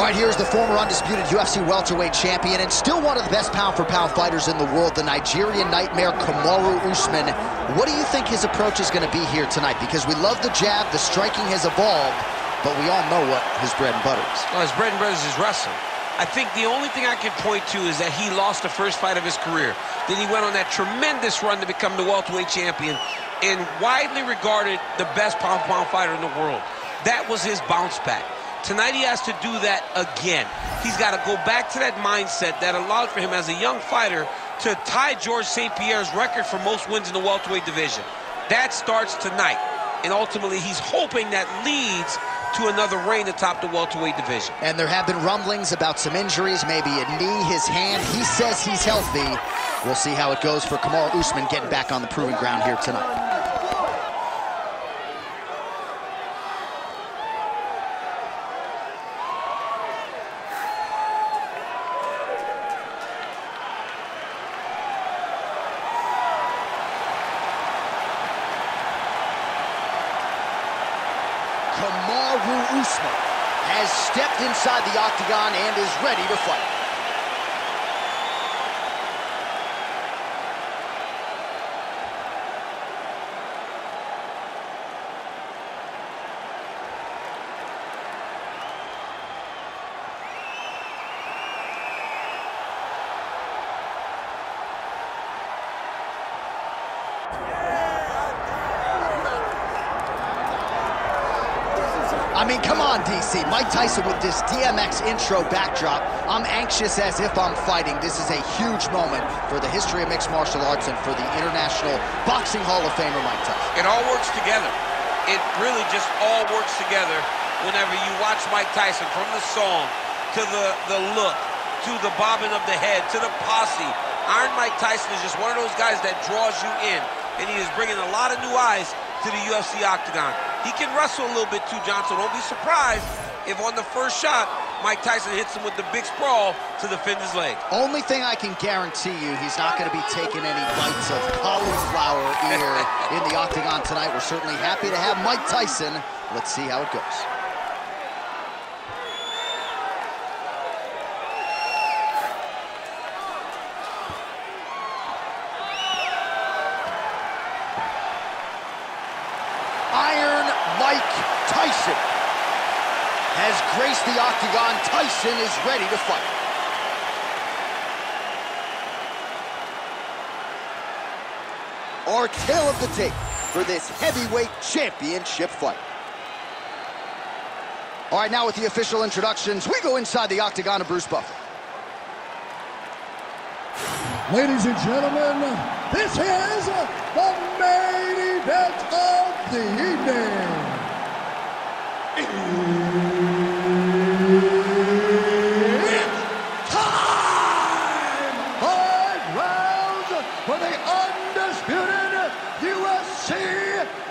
right, here's the former undisputed UFC welterweight champion and still one of the best pound-for-pound fighters in the world, the Nigerian nightmare, Kamaru Usman. What do you think his approach is going to be here tonight? Because we love the jab, the striking has evolved, but we all know what his bread and butter is. Well, his bread and butter is his wrestling. I think the only thing I can point to is that he lost the first fight of his career. Then he went on that tremendous run to become the welterweight champion and widely regarded the best pound-for-pound fighter in the world. That was his bounce back. Tonight he has to do that again. He's got to go back to that mindset that allowed for him as a young fighter to tie George St. Pierre's record for most wins in the welterweight division. That starts tonight, and ultimately he's hoping that leads to another reign atop the welterweight division. And there have been rumblings about some injuries, maybe a knee, his hand. He says he's healthy. We'll see how it goes for Kamaru Usman getting back on the proving ground here tonight. Kamaru Usman has stepped inside the octagon and is ready to fight. I mean, come on, DC. Mike Tyson with this DMX intro backdrop. I'm anxious as if I'm fighting. This is a huge moment for the history of mixed martial arts and for the International Boxing Hall of Famer Mike Tyson. It all works together. It really just all works together whenever you watch Mike Tyson, from the song to the look, to the bobbing of the head, to the posse. Iron Mike Tyson is just one of those guys that draws you in, and he is bringing a lot of new eyes to the UFC octagon. He can wrestle a little bit too, John, so don't be surprised if on the first shot, Mike Tyson hits him with the big sprawl to defend his leg. Only thing I can guarantee you, he's not going to be taking any bites of cauliflower ear in the octagon tonight. We're certainly happy to have Mike Tyson. Let's see how it goes. Iron Mike Tyson has graced the octagon. Tyson is ready to fight. Our tale of the tape for this heavyweight championship fight. All right, now with the official introductions, we go inside the octagon of Bruce Buffer. Ladies and gentlemen, this is the main event of the evening. It's time! 5 rounds for the undisputed UFC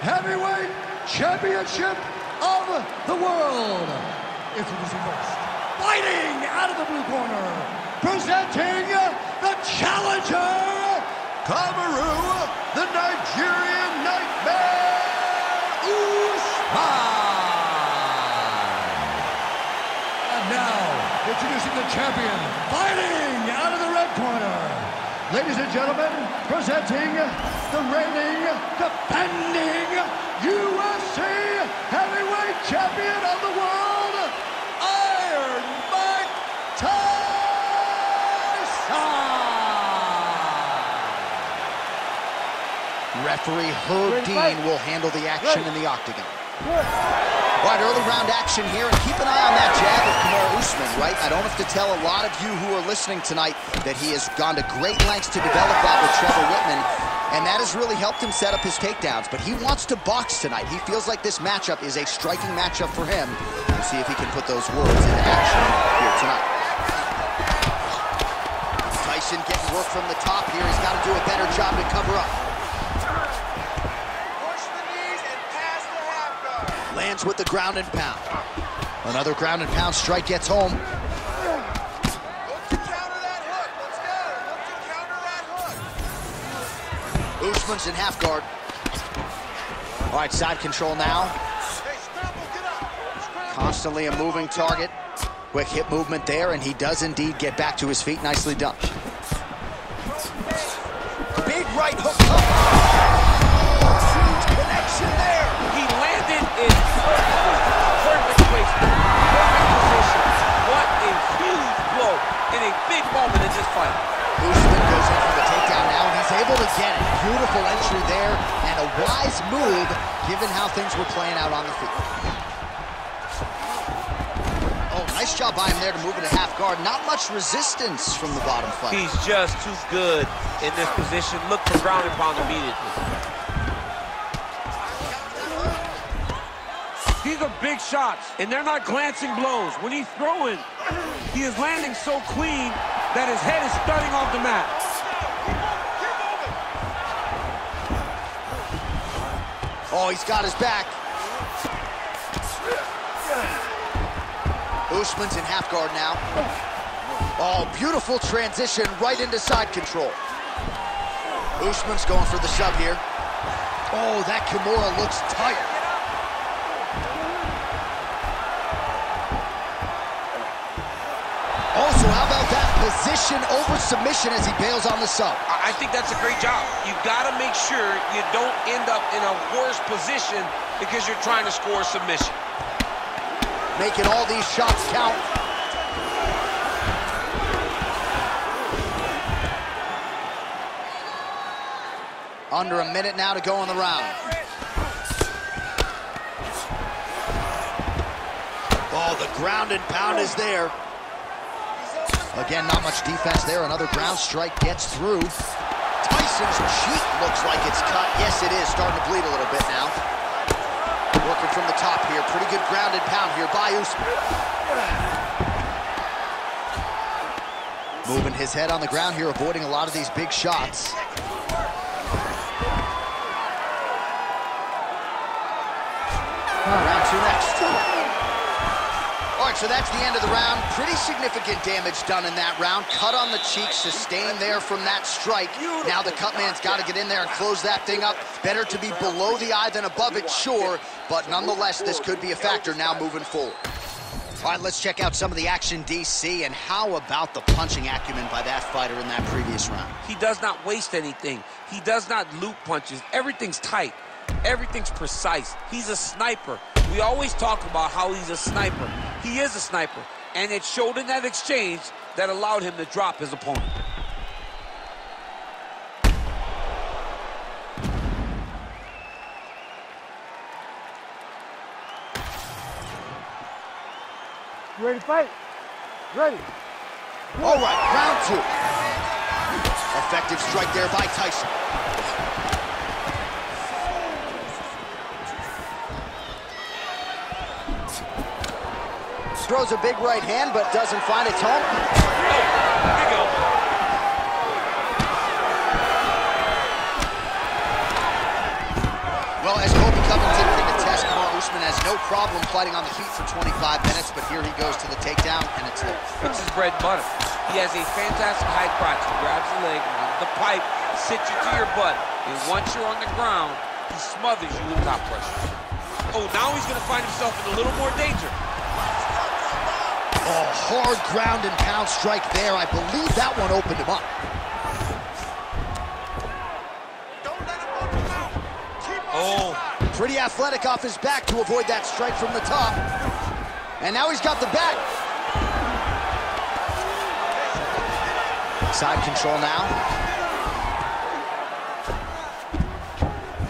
Heavyweight Championship of the world. Introducing first, fighting out of the blue corner, presenting the challenger, Kamaru, the Nigerian nightmare, Usman. And now, introducing the champion, fighting out of the red corner. Ladies and gentlemen, presenting the reigning, defending UFC heavyweight champion of the world, Iron Mike Tyson. Referee Herb Dean will handle the action in the octagon. All right, early round action here, and keep an eye on that jab of Kamaru Usman, right? I don't have to tell a lot of you who are listening tonight that he has gone to great lengths to develop that with Trevor Whitman, and that has really helped him set up his takedowns. But he wants to box tonight. He feels like this matchup is a striking matchup for him. We'll see if he can put those words into action here tonight. Tyson getting work from the top here. He's got to do a better job to cover up. Lands with the ground and pound. Another ground and pound strike gets home. Look to counter that hook. Let's go. Look to counter that hook. Usman's in half guard. All right, side control now. Hey, scramble, get up. Scramble. Constantly a moving target. Quick hip movement there, and he does indeed get back to his feet. Nicely done. Big right hook. Huge connection there. He landed in perfect placement, perfect position. What a huge blow in a big moment in this fight. Usman goes in for the takedown now, and he's able to get it. Beautiful entry there, and a wise move given how things were playing out on the field. Oh, nice job by him there to move it to half guard. Not much resistance from the bottom fight. He's just too good in this position. Look for ground and pound immediately. These are big shots, and they're not glancing blows. When he's throwing, he is landing so clean that his head is thudding off the mat. Oh, he's got his back. Usman's in half guard now. Oh, beautiful transition right into side control. Usman's going for the sub here. Oh, that Kimura looks tight. Also, how about that position over submission as he bails on the sub? I think that's a great job. You've got to make sure you don't end up in a worse position because you're trying to score submission. Making all these shots count. Under a minute now to go in the round. Oh, the ground and pound is there. Again, not much defense there. Another ground strike gets through. Tyson's cheek looks like it's cut. Yes, it is. Starting to bleed a little bit now. Working from the top here. Pretty good ground and pound here by Usman. Moving his head on the ground here, avoiding a lot of these big shots. Round two next. All right, so that's the end of the round. Pretty significant damage done in that round. Cut on the cheek, sustained there from that strike. Now the cut man's got to get in there and close that thing up. Better to be below the eye than above it, sure. But nonetheless, this could be a factor now moving forward. All right, let's check out some of the action, DC. And how about the punching acumen by that fighter in that previous round? He does not waste anything. He does not loop punches. Everything's tight. Everything's precise. He's a sniper. We always talk about how he's a sniper. He is a sniper, and it showed in that exchange that allowed him to drop his opponent. You ready to fight? Ready. All right, round two. Effective strike there by Tyson. Throws a big right hand, but doesn't find its home. There you go. Well, as Colby Covington can attest, Kamaru Usman has no problem fighting on the feet for 25 minutes, but here he goes to the takedown, and it's It's his bread and butter. He has a fantastic high crotch. He grabs the leg, runs the pipe, sits you to your butt, and once you're on the ground, he smothers you with top pressure. Oh, now he's going to find himself in a little more danger. Oh, hard ground and pound strike there. I believe that one opened him up. Oh. Pretty athletic off his back to avoid that strike from the top. And now he's got the back. Side control now.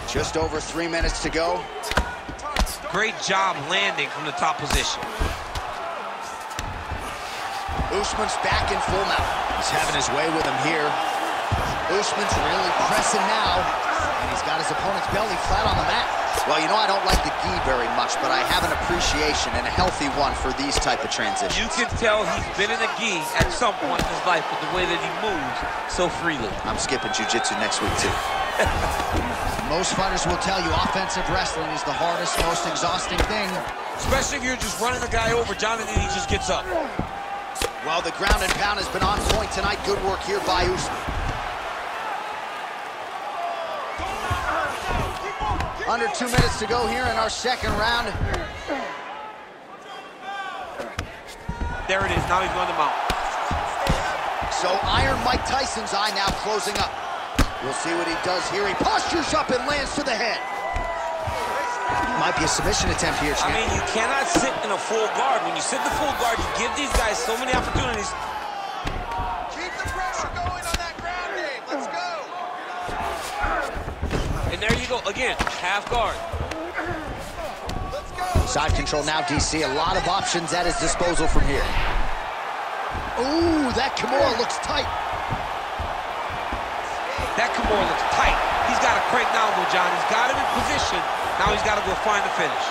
Just over 3 minutes to go. Great job landing from the top position. Usman's back in full mount. He's having his way with him here. Usman's really pressing now, and he's got his opponent's belly flat on the mat. Well, you know, I don't like the gi very much, but I have an appreciation and a healthy one for these type of transitions. You can tell he's been in a gi at some point in his life with the way that he moves so freely. I'm skipping jiu-jitsu next week, too. Most fighters will tell you offensive wrestling is the hardest, most exhausting thing. Especially if you're just running a guy over, Jonathan, he just gets up. Well, the ground and pound has been on point tonight. Good work here by Usman. Under 2 minutes to go here in our second round. There it is. Now he's going to mount. So Iron Mike Tyson's eye now closing up. We'll see what he does here. He postures up and lands to the head. Might be a submission attempt here, champ. I mean, you cannot sit in a full guard. When you sit in the full guard, you give these guys so many opportunities. Keep the pressure going on that ground game. Let's go. And there you go. Again, half guard. Let's go. Side control now, DC. A lot of options at his disposal from here. Ooh, that Kamaru looks tight. That Kamaru looks tight. He's got to crank down, though, John. He's got him in position. Now he's got to go find the finish.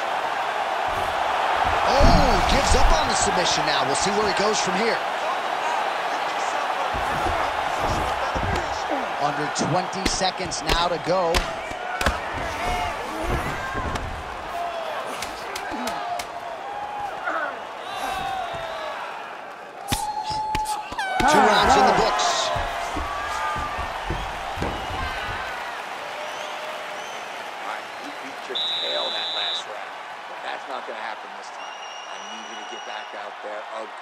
Oh, gives up on the submission now. We'll see where he goes from here. Under 20 seconds now to go. 2 rounds in the books. Not going to happen this time. I need you to get back out there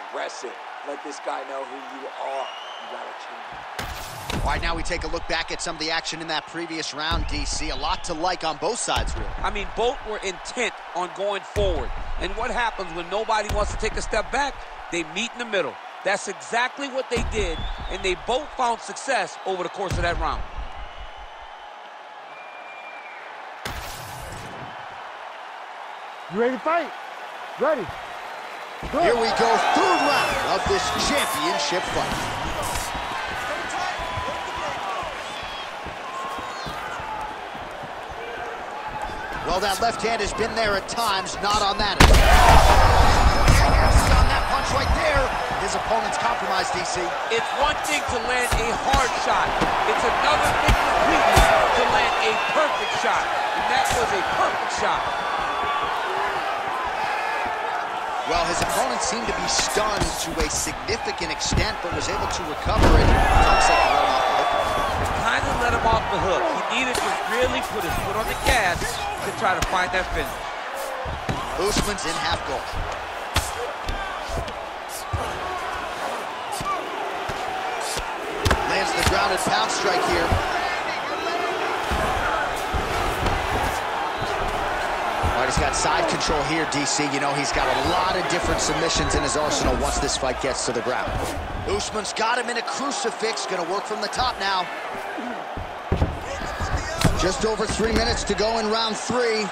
aggressive. Let this guy know who you are. You got to change it. All right, now we take a look back at some of the action in that previous round, DC. A lot to like on both sides, really. I mean, both were intent on going forward. And what happens when nobody wants to take a step back? They meet in the middle. That's exactly what they did, and they both found success over the course of that round. You ready to fight? Ready. Good. Here we go, 3rd round of this championship fight. Well, that left hand has been there at times, not on that. On that punch right there, his opponent's compromised, DC. It's one thing to land a hard shot. It's another thing completely to land a perfect shot. And that was a perfect shot. Well, his opponent seemed to be stunned to a significant extent, but was able to recover it. Looks like he let him off the hook. Kind of let him off the hook. He needed to really put his foot on the gas to try to find that finish. Usman's in half guard. Lands the grounded pound strike here. He's got side control here, DC. You know, he's got a lot of different submissions in his arsenal once this fight gets to the ground. Usman's got him in a crucifix. Gonna work from the top now. Just over 3 minutes to go in round 3.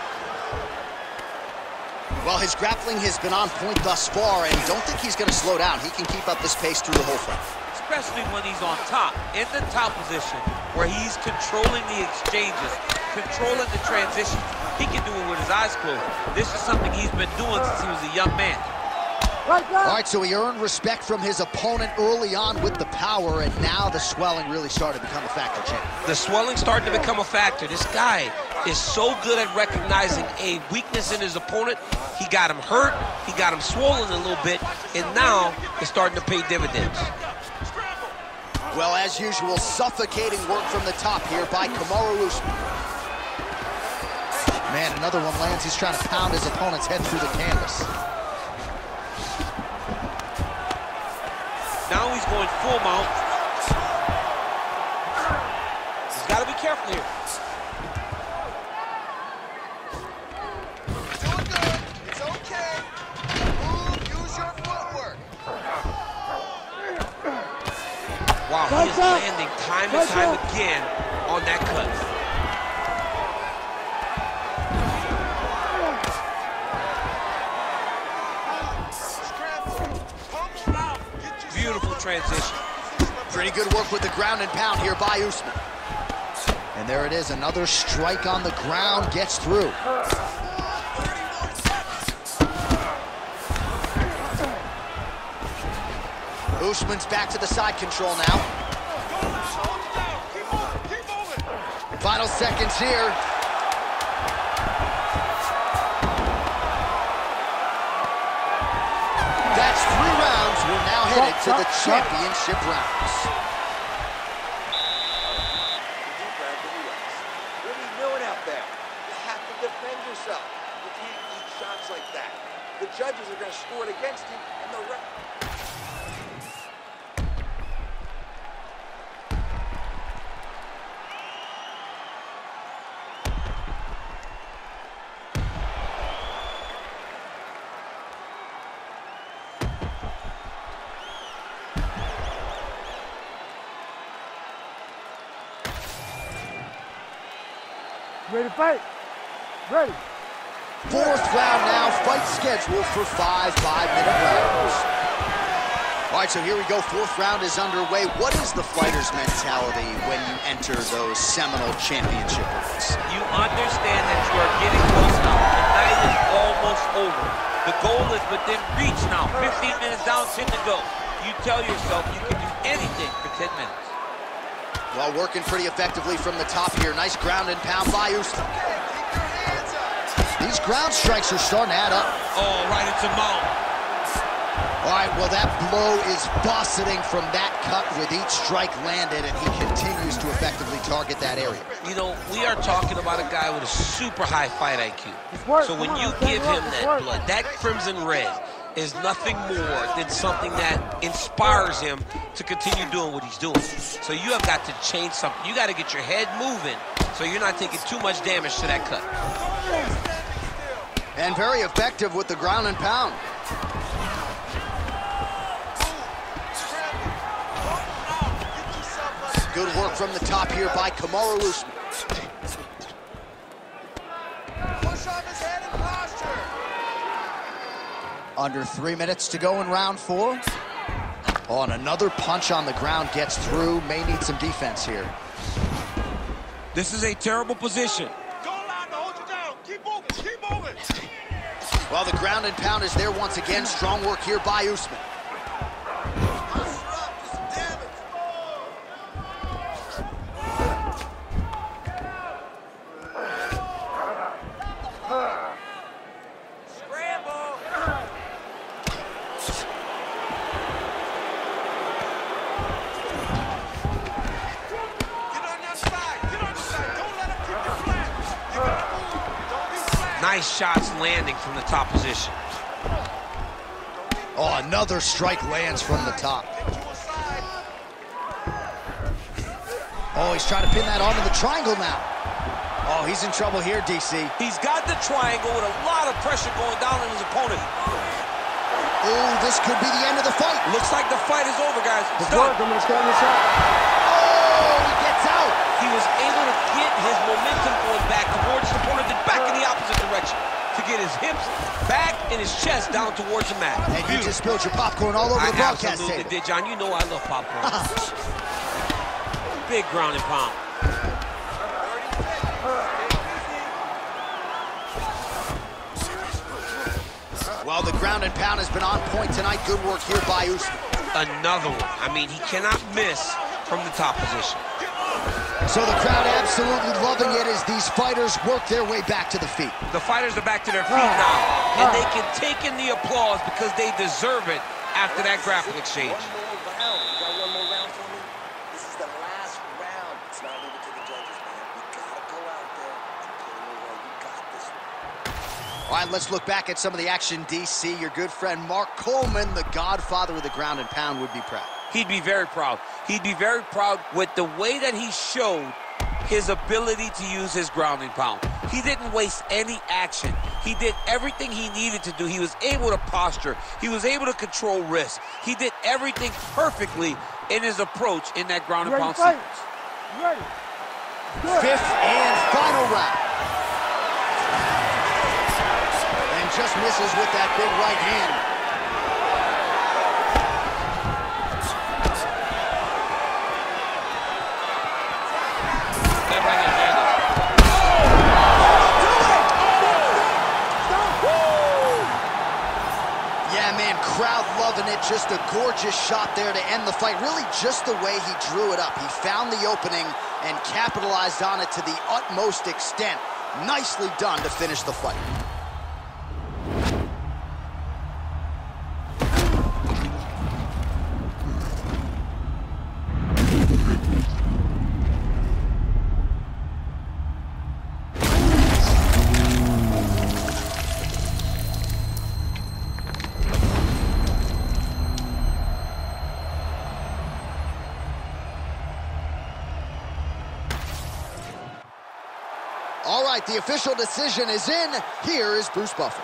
Well, his grappling has been on point thus far, and don't think he's gonna slow down. He can keep up this pace through the whole fight. Especially when he's on top, in the top position, where he's controlling the exchanges, controlling the transitions. He can do it with his eyes closed. This is something he's been doing since he was a young man. Right there. All right, so he earned respect from his opponent early on with the power, and now the swelling really started to become a factor, champ. The swelling started to become a factor. This guy is so good at recognizing a weakness in his opponent. He got him hurt, he got him swollen a little bit, and now it's starting to pay dividends. Well, as usual, suffocating work from the top here by Kamaru Usman. Man, another one lands. He's trying to pound his opponent's head through the canvas. Now he's going full mount. He's got to be careful here. Doing good. It's okay. Move, use your footwork. Wow, he is landing time and time again on that cut. Beautiful transition. Pretty good work with the ground and pound here by Usman. And there it is, another strike on the ground, gets through. Usman's back to the side control now. Final seconds here. That's 3 rounds. We're now headed to the championship rounds. What are you doing out there? You have to defend yourself. You can't eat shots like that. The judges are going to score it against you, and the ref... Ready to fight? Ready. Fourth round now, fight scheduled for 5 5-minute rounds. All right, so here we go. Fourth round is underway. What is the fighter's mentality when you enter those seminal championship rounds? You understand that you are getting close now. The night is almost over. The goal is within reach now. 15 minutes down, 10 to go. You tell yourself you can do anything for 10 minutes. Well, working pretty effectively from the top here. Nice ground and pound by Usman. These ground strikes are starting to add up. Oh, right into mount. All right, well, that blow is buffeting from that cut with each strike landed, and he continues to effectively target that area. You know, we are talking about a guy with a super high fight IQ. So when you give him that blood, that crimson red is nothing more than something that inspires him to continue doing what he's doing. So you have got to change something. You got to get your head moving so you're not taking too much damage to that cut. And very effective with the ground and pound. Good work from the top here by Kamaru Usman. Push off his head and posture. Under 3 minutes to go in round 4. Oh, and another punch on the ground gets through. May need some defense here. This is a terrible position. Don't allow him to hold you down. Keep moving. Keep moving. Well, the ground and pound is there once again. Strong work here by Usman. Nice shots landing from the top position. Oh, another strike lands from the top. Oh, he's trying to pin that arm in the triangle now. Oh, he's in trouble here, DC. He's got the triangle with a lot of pressure going down on his opponent. Oh, this could be the end of the fight. Looks like the fight is over, guys. I'm gonna stand this up. Oh, he gets out. He was able to get his momentum going back towards his opponent, then back in the opposite direction to get his hips back and his chest down towards the mat. And you just spilled your popcorn all over the broadcast absolutely table. did, John. You know I love popcorn. Big ground and pound. Well, the ground and pound has been on point tonight. Good work here by Usman. Another one. I mean, he cannot miss from the top position. So the crowd absolutely loving it as these fighters work their way back to the feet. The fighters are back to their feet now, and they can take in the applause because they deserve it after that grappling exchange. One more round. You got one more round for me? This is the last round. It's not leaving to the judges, man. You gotta go out there and put them away. You got this one. All right, let's look back at some of the action, DC. Your good friend Mark Coleman, the godfather of the ground and pound, would be proud. He'd be very proud. He'd be very proud with the way that he showed his ability to use his ground and pound. He didn't waste any action. He did everything he needed to do. He was able to posture. He was able to control risk. He did everything perfectly in his approach in that ground and pound sequence. Ready. Fifth and final round. And just misses with that big right hand. Crowd loving it. Just a gorgeous shot there to end the fight. Really just the way he drew it up. He found the opening and capitalized on it to the utmost extent. Nicely done to finish the fight. All right, the official decision is in. Here is Bruce Buffer.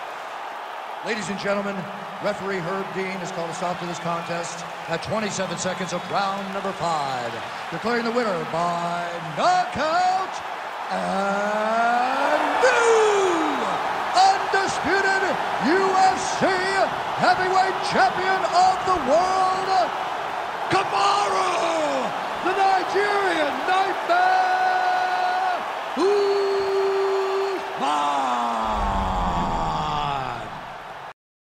Ladies and gentlemen, referee Herb Dean has called a stop to this contest at 27 seconds of round number 5. Declaring the winner by knockout champion of the world, Kamaru, the Nigerian